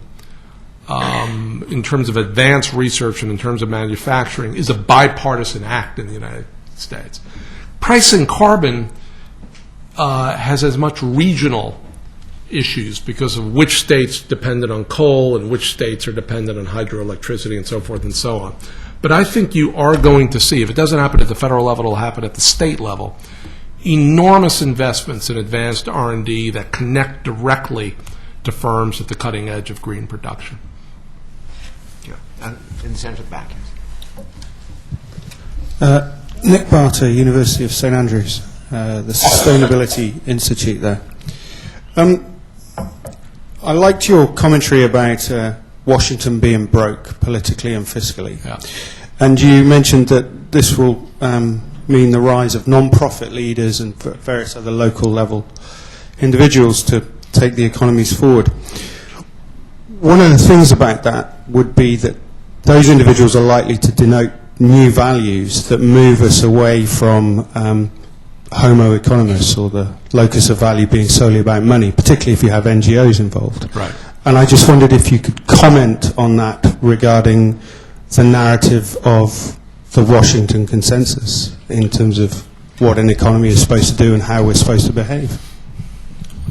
in terms of advanced research and in terms of manufacturing is a bipartisan act in the United States. Pricing carbon has as much regional issues because of which states dependent on coal and which states are dependent on hydroelectricity and so forth and so on. But I think you are going to see, if it doesn't happen at the federal level, it will happen at the state level, enormous investments in advanced R&D that connect directly to firms at the cutting edge of green production. Yeah. And in the centre back. Nick Barter, University of St Andrews, the Sustainability Institute there. I liked your commentary about Washington being broke politically and fiscally. Yeah. And you mentioned that this will mean the rise of non-profit leaders and various other local level individuals to take the economies forward. One of the things about that would be that those individuals are likely to denote new values that move us away from homo economos, or the locus of value being solely about money, particularly if you have NGOs involved. Right. And I just wondered if you could comment on that regarding the narrative of the Washington Consensus in terms of what an economy is supposed to do and how we're supposed to behave.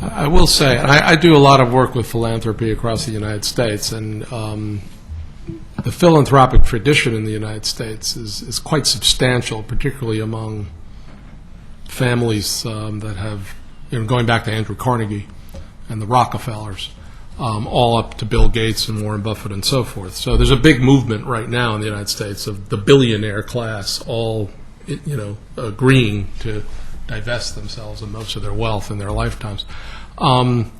I will say, I do a lot of work with philanthropy across the United States, and the philanthropic tradition in the United States is quite substantial, particularly among families that have, going back to Andrew Carnegie and the Rockefellers, all up to Bill Gates and Warren Buffett and so forth. So there's a big movement right now in the United States of the billionaire class all, agreeing to divest themselves of most of their wealth in their lifetimes. I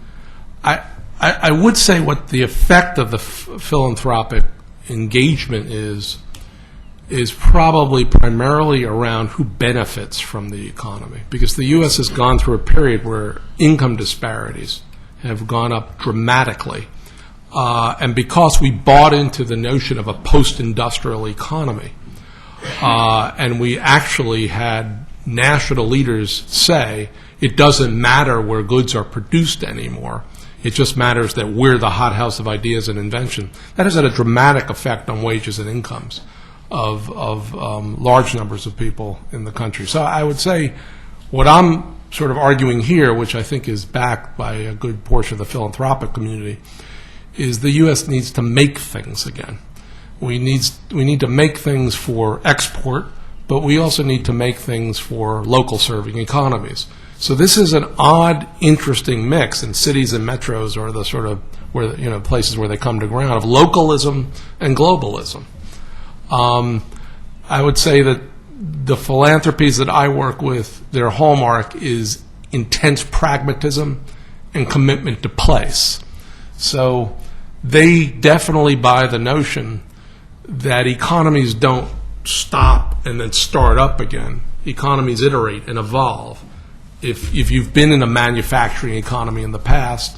would say what the effect of the philanthropic engagement is probably primarily around who benefits from the economy, because the U.S. has gone through a period where income disparities have gone up dramatically, and because we bought into the notion of a post-industrial economy, and we actually had national leaders say it doesn't matter where goods are produced anymore. It just matters that we're the hothouse of ideas and invention. That has had a dramatic effect on wages and incomes of large numbers of people in the country. So I would say what I'm sort of arguing here, which I think is backed by a good portion of the philanthropic community, is the U.S. needs to make things again. We need to make things for export, but we also need to make things for local serving economies. So this is an odd, interesting mix, and cities and metros are the sort of places where they come to ground, of localism and globalism. I would say that the philanthropies that I work with, their hallmark is intense pragmatism and commitment to place. So they definitely buy the notion that economies don't stop and then start up again. Economies iterate and evolve. If you've been in a manufacturing economy in the past,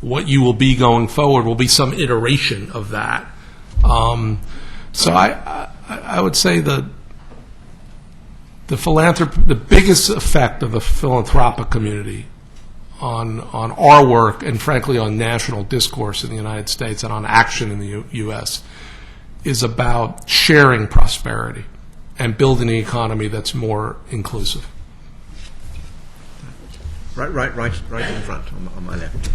what you will be going forward will be some iteration of that. So I would say that the biggest effect of the philanthropic community on our work, and frankly on national discourse in the United States and on action in the U.S., is about sharing prosperity and building an economy that's more inclusive. Right in front, on my left.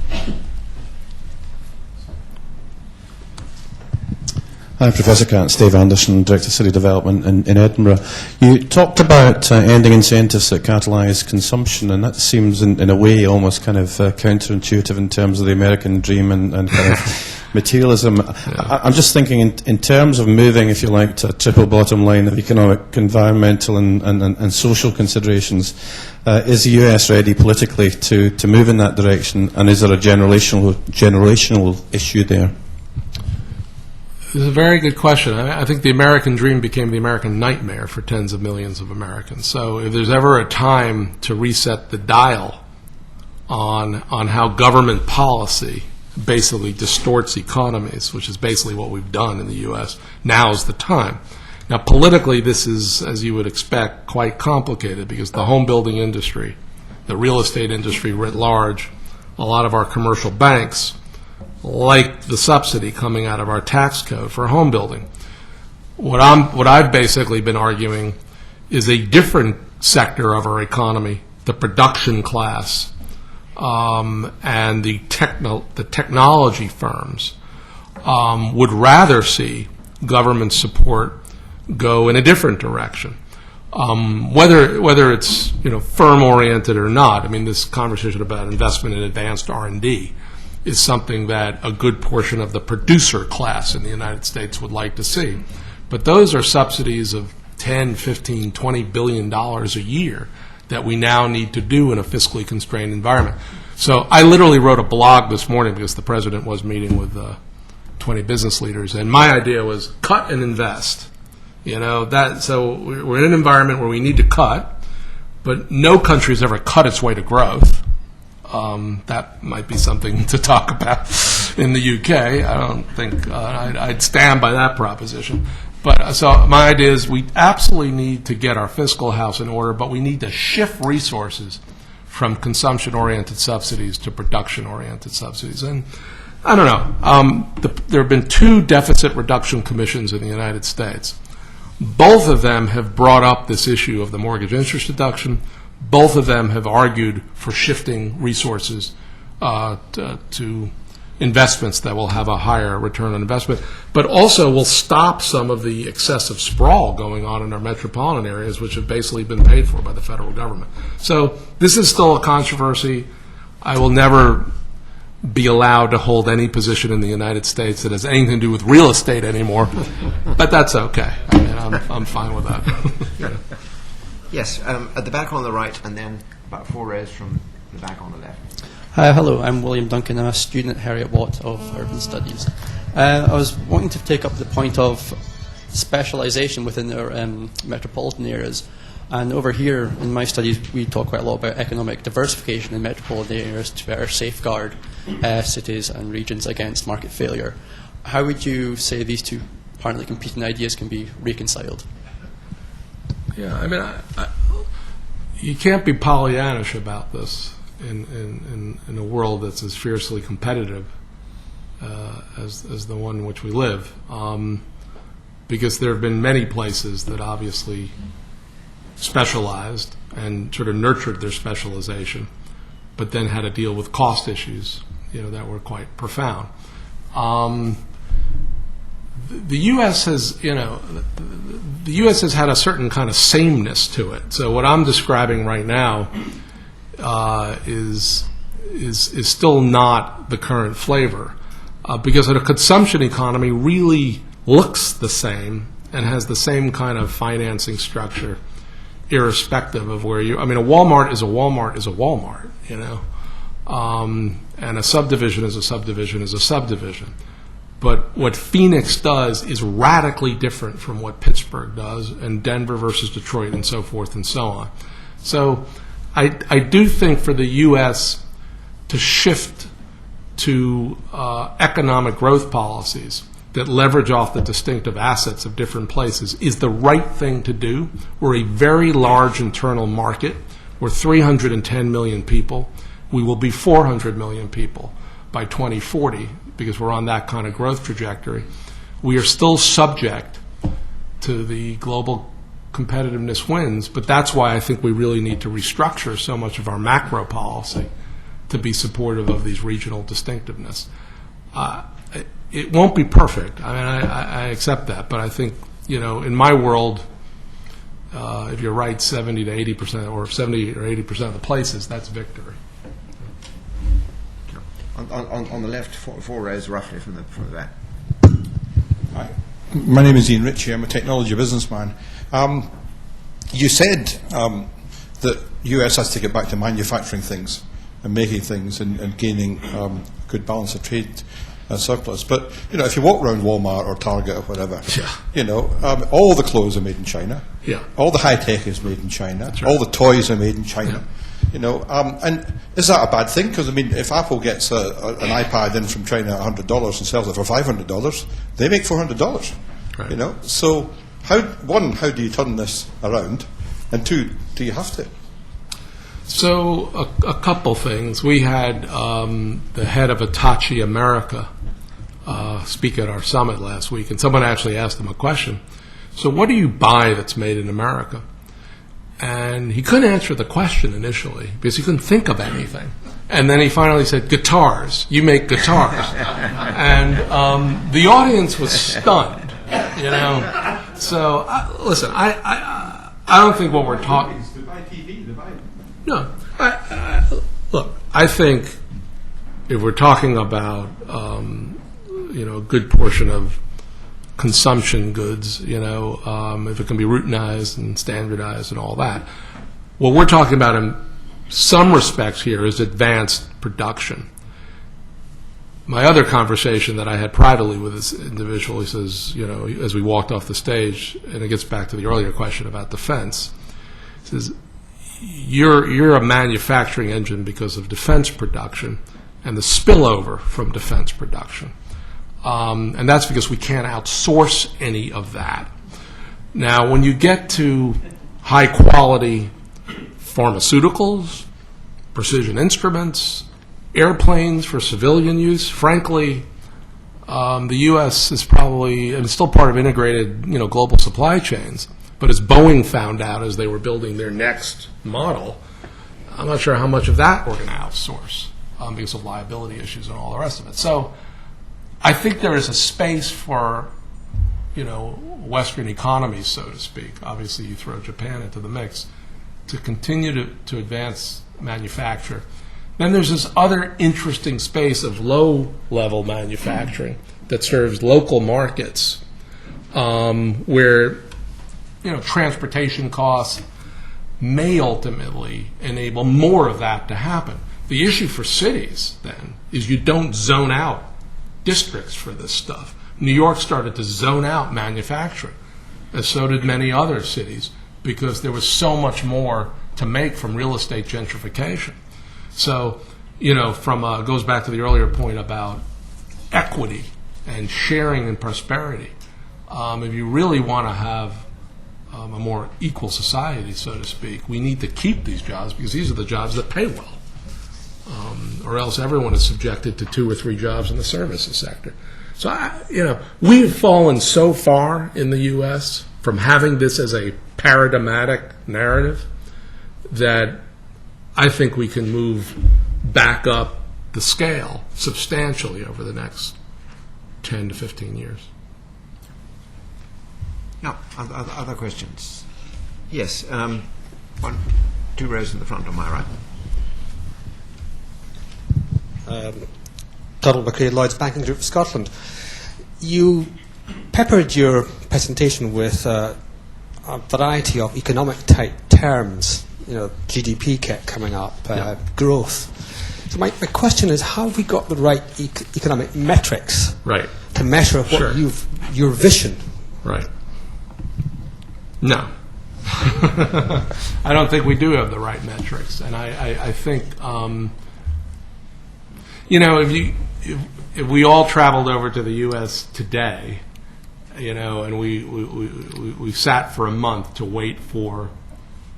Hi, Professor Katz, Dave Anderson, Director of City Development in Edinburgh. You talked about ending incentives that catalyse consumption, and that seems in a way almost kind of counterintuitive in terms of the American dream and kind of materialism. Yeah. I'm just thinking in terms of moving, if you like, to a triple bottom line of economic, environmental and social considerations. Is the US ready politically to move in that direction, and is there a generational issue there? It's a very good question. I think the American dream became the American nightmare for tens of millions of Americans. So if there's ever a time to reset the dial on how government policy basically distorts economies, which is basically what we've done in the U.S., now's the time. Now, politically, this is, as you would expect, quite complicated, because the home building industry, the real estate industry writ large, a lot of our commercial banks like the subsidy coming out of our tax code for home building. What I've basically been arguing is a different sector of our economy, the production class, and the technology firms would rather see government support go in a different direction. Whether it's firm oriented or not. I mean, this conversation about investment in advanced R&D is something that a good portion of the producer class in the United States would like to see. But those are subsidies of $10, $15, $20 billion a year that we now need to do in a fiscally constrained environment. So I literally wrote a blog this morning because the president was meeting with 20 business leaders, and my idea was cut and invest. So we're in an environment where we need to cut, but no country's ever cut its way to growth. That might be something to talk about in the UK. I don't think I'd stand by that proposition. But so my idea is we absolutely need to get our fiscal house in order, but we need to shift resources from consumption-oriented subsidies to production-oriented subsidies. And I don't know. There have been 2 deficit reduction commissions in the United States. Both of them have brought up this issue of the mortgage interest deduction. Both of them have argued for shifting resources to investments that will have a higher return on investment, but also will stop some of the excessive sprawl going on in our metropolitan areas, which have basically been paid for by the federal government. So this is still a controversy. I will never be allowed to hold any position in the United States that has anything to do with real estate anymore, but that's okay. I mean, I'm fine with that. Yes, at the back on the right, and then about 4 rows from the back on the left. Hello, I'm William Duncan. I'm a student at Heriot-Watt of Urban Studies. I was wanting to take up the point of specialisation within our metropolitan areas. And over here in my studies, we talk quite a lot about economic diversification in metropolitan areas to better safeguard cities and regions against market failure. How would you say these 2 apparently competing ideas can be reconciled? Yeah, I mean, you can't be Pollyannish about this in a world that's as fiercely competitive as the one in which we live, because there have been many places that obviously specialized and sort of nurtured their specialization, but then had to deal with cost issues, that were quite profound. The U.S. has, the U.S. has had a certain kind of sameness to it. So what I'm describing right now is still not the current flavor, because a consumption economy really looks the same and has the same kind of financing structure, irrespective of where you. I mean, a Walmart is a Walmart is a Walmart, and a subdivision is a subdivision is a subdivision. But what Phoenix does is radically different from what Pittsburgh does, and Denver versus Detroit, and so forth and so on. So I do think for the U.S. to shift to economic growth policies that leverage off the distinctive assets of different places is the right thing to do. We're a very large internal market. We're 310 million people. We will be 400 million people by 2040 because we're on that kind of growth trajectory. We are still subject to the global competitiveness wins, but that's why I think we really need to restructure so much of our macro policy to be supportive of these regional distinctiveness. It won't be perfect. I mean, I accept that, but I think, in my world, if you're right 70 to 80% or 70 or 80% of the places, that's victory. On the left, 4 rows roughly from the back. Hi. My name is Ian Ritchie. I'm a technology businessman. You said that US has to get back to manufacturing things and making things and gaining good balance of trade surplus. But, if you walk around Walmart or Target or whatever, all the clothes are made in China. Yeah. All the high tech is made in China. That's right. All the toys are made in China. Yeah. And is that a bad thing? Because, if Apple gets an iPad in from China at $100 and sells it for $500, they make $400. Right. So how do you turn this around? And 2, do you have to? So a couple things. We had the head of Hitachi America speak at our summit last week, and someone actually asked him a question. So what do you buy that's made in America? And he couldn't answer the question initially because he couldn't think of anything. And then he finally said, guitars. You make guitars. And the audience was stunned, So, listen, I don't think what we're talking... No. Look, I think if we're talking about, a good portion of consumption goods, if it can be routinized and standardized and all that. What we're talking about in some respects here is advanced production. My other conversation that I had privately with this individual, he says, as we walked off the stage, and it gets back to the earlier question about defense, he says, you're a manufacturing engine because of defense production and the spillover from defense production. And that's because we can't outsource any of that. Now, when you get to high-quality pharmaceuticals, precision instruments, airplanes for civilian use, frankly, the U.S. is probably, and still part of integrated, global supply chains. But as Boeing found out as they were building their next model, I'm not sure how much of that we're going to outsource because of liability issues and all the rest of it. So I think there is a space for, Western economies, so to speak. Obviously, you throw Japan into the mix to continue to advance manufacture. Then there's this other interesting space of low-level manufacturing that serves local markets where transportation costs may ultimately enable more of that to happen. The issue for cities, then, is you don't zone out districts for this stuff. New York started to zone out manufacturing, as so did many other cities, because there was so much more to make from real estate gentrification. So, it goes back to the earlier point about equity and sharing and prosperity. If you really want to have a more equal society, so to speak, we need to keep these jobs because these are the jobs that pay well. Or else everyone is subjected to 2 or 3 jobs in the services sector. So, we've fallen so far in the U.S. from having this as a paradigmatic narrative that I think we can move back up the scale substantially over the next 10 to 15 years. Now, other questions? Yes, 1, 2 rows in the front on my right. Donald McCready, Lloyds Banking Group of Scotland. You peppered your presentation with a variety of economic-type terms. GDP kept coming up, growth. So my question is, how have we got the right economic metrics to measure what your vision? Right. No. I don't think we do have the right metrics. And I think, if we all traveled over to the U.S. today, and we sat for a month to wait for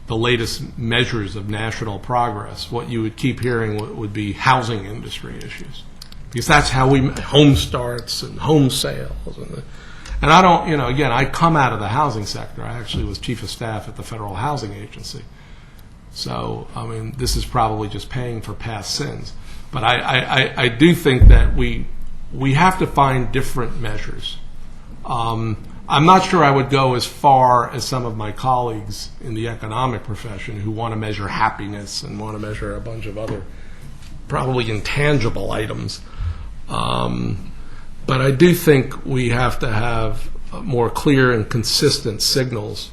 the latest measures of national progress, what you would keep hearing would be housing industry issues. Because that's how home starts and home sales. And I don't, again, I come out of the housing sector. I actually was chief of staff at the Federal Housing Agency. So, this is probably just paying for past sins. But I do think that we have to find different measures. I'm not sure I would go as far as some of my colleagues in the economic profession who want to measure happiness and want to measure a bunch of other probably intangible items. But I do think we have to have more clear and consistent signals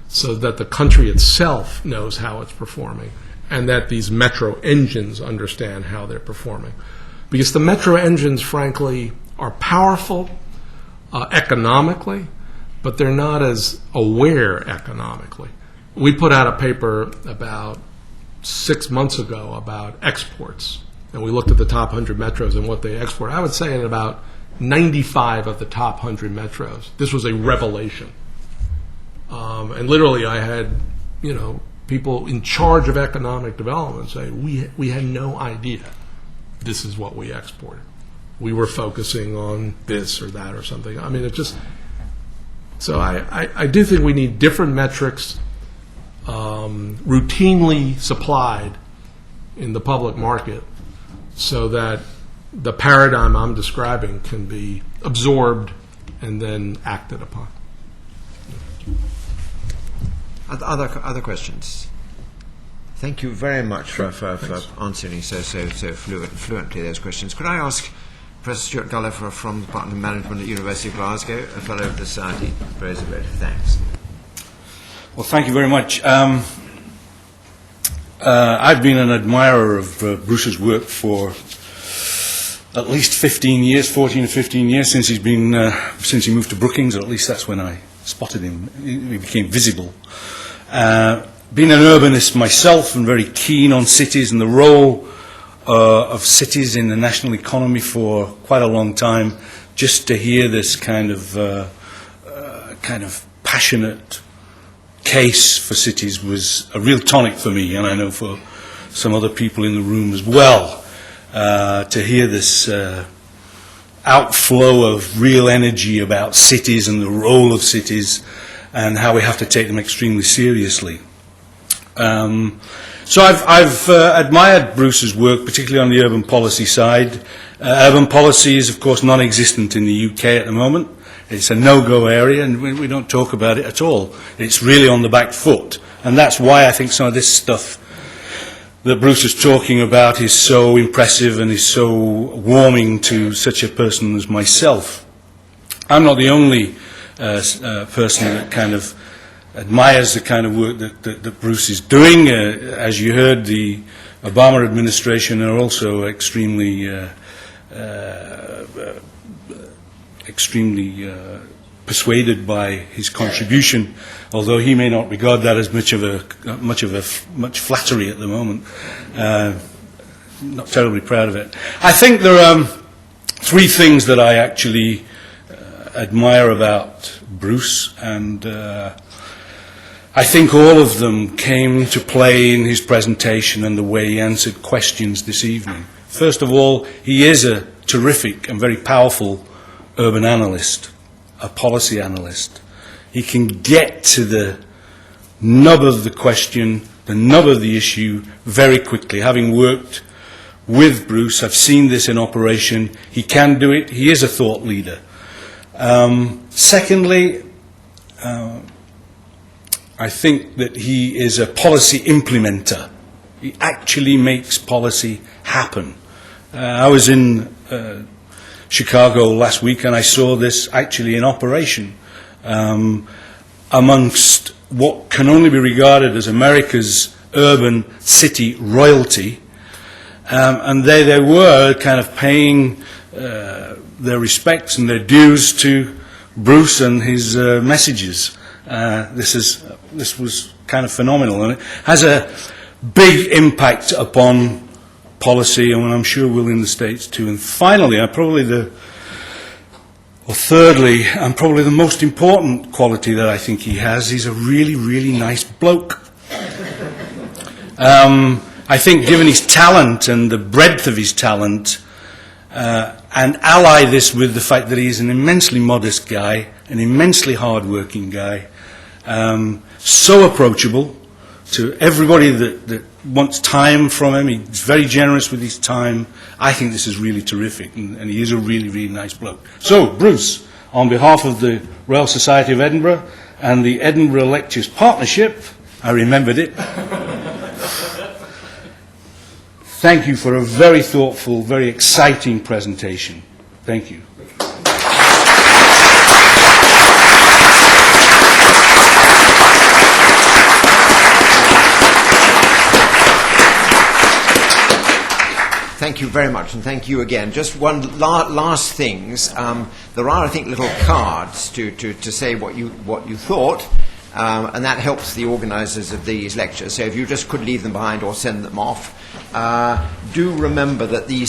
so that the country itself knows how it's performing and that these metro engines understand how they're performing. Because the metro engines, frankly, are powerful economically, but they're not as aware economically. We put out a paper about 6 months ago about exports, and we looked at the top 100 metros and what they export. I would say in about 95 of the top 100 metros, this was a revelation. And literally I had, people in charge of economic development say, we had no idea this is what we exported. We were focusing on this or that or something. So I do think we need different metrics routinely supplied in the public market so that the paradigm I'm describing can be absorbed and then acted upon. Other questions? Thank you very much for answering so fluently those questions. Could I ask Professor Stuart Gulliver from the Department of Management at the University of Glasgow, a Fellow of the Society, praise a bit. Thanks. Well, thank you very much. I've been an admirer of Bruce's work for at least 15 years, 14 or 15 years since he moved to Brookings, or at least that's when I spotted him. He became visible. been an urbanist myself and very keen on cities and the role of cities in the national economy for quite a long time. Just to hear this kind of passionate case for cities was a real tonic for me, and I know for some other people in the room as well. To hear this outflow of real energy about cities and the role of cities and how we have to take them extremely seriously. So I've admired Bruce's work, particularly on the urban policy side. Urban policy is, of course, non-existent in the UK at the moment. It's a no-go area, and we don't talk about it at all. It's really on the back foot, and that's why I think some of this stuff that Bruce is talking about is so impressive and is so warming to such a person as myself. I'm not the only person that kind of admires the kind of work that Bruce is doing. As you heard, the Obama administration are also extremely persuaded by his contribution, although he may not regard that as much flattery at the moment. Not terribly proud of it. I think there are three things that I actually admire about Bruce, and I think all of them came to play in his presentation and the way he answered questions this evening. First of all, he is a terrific and very powerful urban analyst, a policy analyst. He can get to the nub of the question, the nub of the issue very quickly. Having worked with Bruce, I've seen this in operation. He can do it. He is a thought leader. Secondly, I think that he is a policy implementer. He actually makes policy happen. I was in Chicago last week, and I saw this actually in operation amongst what can only be regarded as America's urban city royalty. And there they were kind of paying their respects and their dues to Bruce and his messages. This was kind of phenomenal, and it has a big impact upon policy, and I'm sure will in the States too. And finally, thirdly, and probably the most important quality that I think he has, he's a really, really nice bloke. I think given his talent and the breadth of his talent, and ally this with the fact that he's an immensely modest guy, an immensely hard-working guy, so approachable to everybody that wants time from him. He's very generous with his time. I think this is really terrific, and he is a really, really nice bloke. So, Bruce, on behalf of the Royal Society of Edinburgh and the Edinburgh Lectures Partnership, I remembered it, thank you for a very thoughtful, very exciting presentation. Thank you. Thank you very much, and thank you again. Just one last things. There are, I think, little cards to say what you thought, and that helps the organisers of these lectures. So if you just could leave them behind or send them off. Do remember that these